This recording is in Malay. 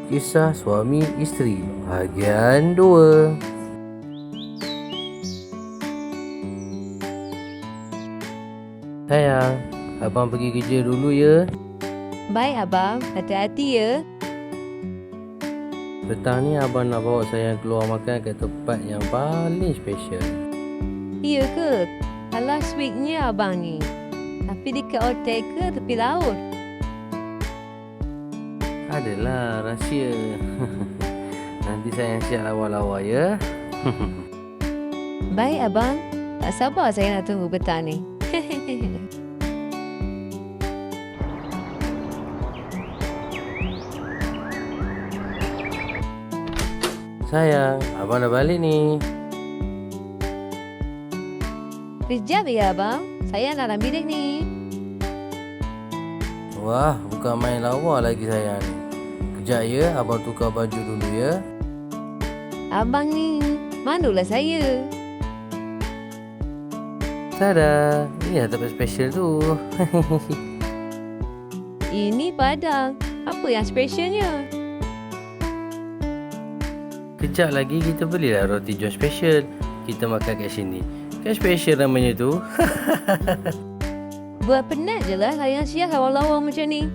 Kisah Suami Isteri Bahagian 2. Sayang, abang pergi kerja dulu ya. Baik abang, hati-hati ya. Petang ni abang nak bawa sayang keluar makan ke tempat yang paling special. Iya ke? Alah sweetnya abang ni. Tapi dekat hotel ke tepi laut? Adalah rahsia. Nanti sayang siap lawa-lawa ya. Baik abang, tak sabar saya nak tunggu petang ni. Sayang, abang dah balik ni. Kejap ya abang, saya nak dalam bilik ni. Wah, bukan main lawa lagi sayang ni. Kejap ya, abang tukar baju dulu ya. Abang ni, malulah saya. Tada, ini dah tempat special tu. Ini Padang, apa yang specialnya? Kejap lagi kita belilah roti john special. Kita makan kat sini. Kan special namanya tu. Buat penat je lah layan siap lawa-lawa macam ni.